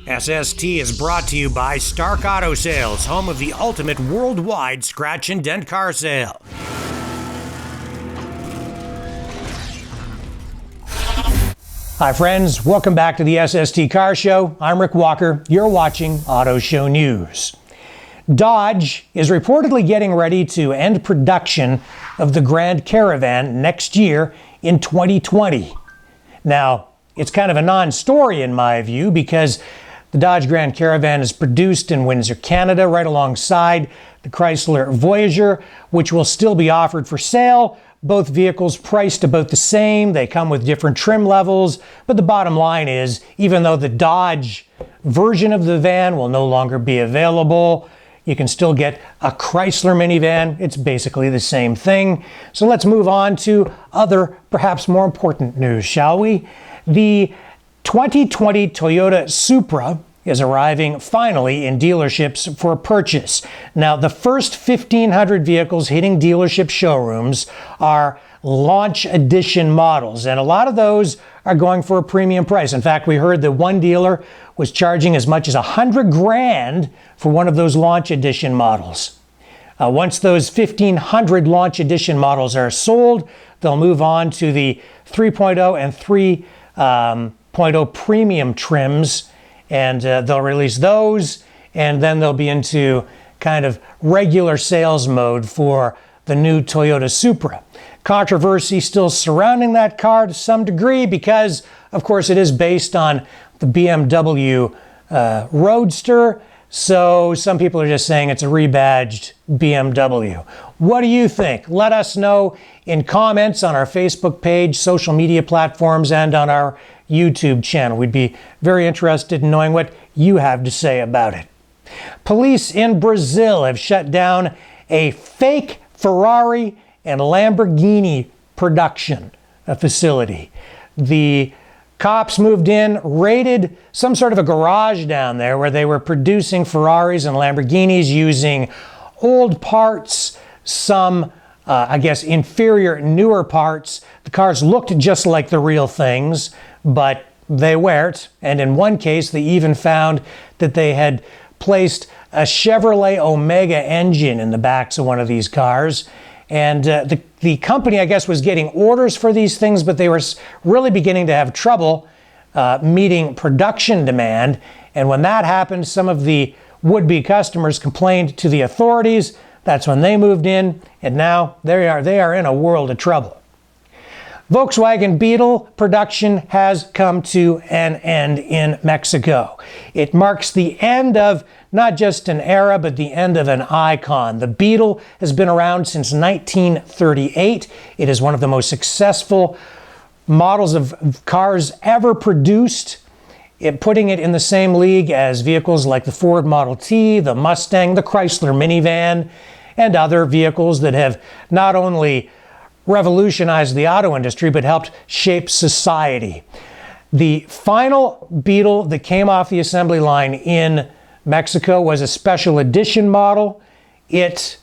SST is brought to you by Stark Auto Sales, home of the ultimate worldwide scratch and dent car sale. Hi friends, welcome back to the SST Car Show. I'm Rick Walker. You're watching Auto Show News. Dodge is reportedly getting ready to end production of the Grand Caravan next year in 2020. Now, it's kind of a non-story in my view because the Dodge Grand Caravan is produced in Windsor, Canada, right alongside the Chrysler Voyager, which will still be offered for sale. Both vehicles priced about the same. They come with different trim levels. But the bottom line is, even though the Dodge version of the van will no longer be available, you can still get a Chrysler minivan. It's basically the same thing. So let's move on to other, perhaps more important news, shall we? The 2020 Toyota Supra is arriving finally in dealerships for purchase. Now, the first 1,500 vehicles hitting dealership showrooms are launch edition models, and a lot of those are going for a premium price. In fact, we heard that one dealer was charging as much as $100,000 for one of those launch edition models. Once those 1,500 launch edition models are sold, they'll move on to the 3.0 and 3.0 premium trims, and they'll release those, and then they'll be into kind of regular sales mode for the new Toyota Supra. Controversy still surrounding that car to some degree because, of course, it is based on the BMW Roadster, so some people are just saying it's a rebadged BMW. What do you think? Let us know in comments on our Facebook page, social media platforms, and on our YouTube channel. We'd be very interested in knowing what you have to say about it. Police in Brazil have shut down a fake Ferrari and Lamborghini production facility. The cops moved in, raided some sort of a garage down there where they were producing Ferraris and Lamborghinis using old parts, some I guess inferior, newer parts. The cars looked just like the real things, but they weren't. And in one case, they even found that they had placed a Chevrolet Omega engine in the backs of one of these cars. And the company, I guess, was getting orders for these things, but they were really beginning to have trouble meeting production demand. And when that happened, some of the would-be customers complained to the authorities. That's when they moved in, and now they are in a world of trouble. Volkswagen Beetle production has come to an end in Mexico. It marks the end of not just an era, but the end of an icon. The Beetle has been around since 1938. It is one of the most successful models of cars ever produced, putting it in the same league as vehicles like the Ford Model T, the Mustang, the Chrysler minivan, and other vehicles that have not only revolutionized the auto industry, but helped shape society. The final Beetle that came off the assembly line in Mexico was a special edition model. It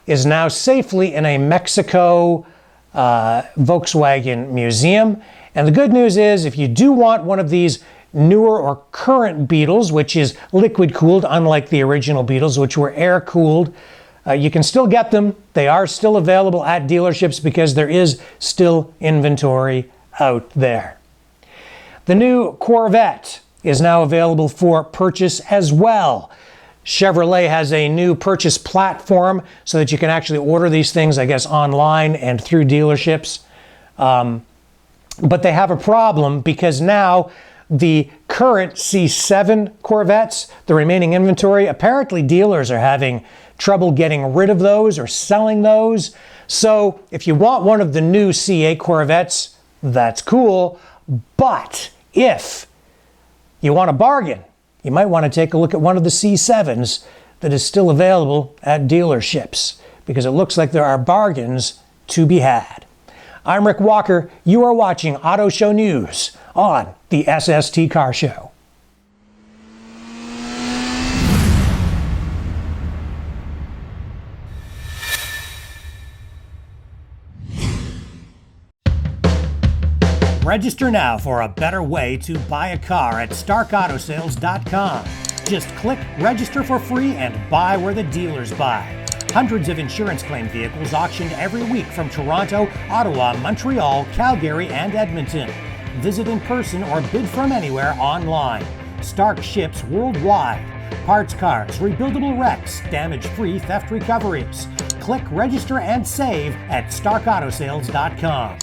is now safely in a Mexico Volkswagen museum. And the good news is, if you do want one of these newer or current Beetles, which is liquid cooled, unlike the original Beetles, which were air cooled, you can still get them. They are still available at dealerships because there is still inventory out there. The new Corvette is now available for purchase as well. Chevrolet has a new purchase platform so that you can actually order these things, I guess, online and through dealerships. But they have a problem because now the current C7 Corvettes, the remaining inventory, apparently dealers are having trouble getting rid of those or selling those. So if you want one of the new C8 Corvettes, that's cool. But if you want a bargain, you might want to take a look at one of the C7s that is still available at dealerships, because it looks like there are bargains to be had. I'm Rick Walker. You are watching Auto Show News on the SST Car Show. Register now for a better way to buy a car at starkautosales.com. Just click register for free and buy where the dealers buy. Hundreds of insurance claim vehicles auctioned every week from Toronto, Ottawa, Montreal, Calgary, and Edmonton. Visit in person or bid from anywhere online. Stark ships worldwide. Parts cars, rebuildable wrecks, damage-free theft recoveries. Click register and save at starkautosales.com.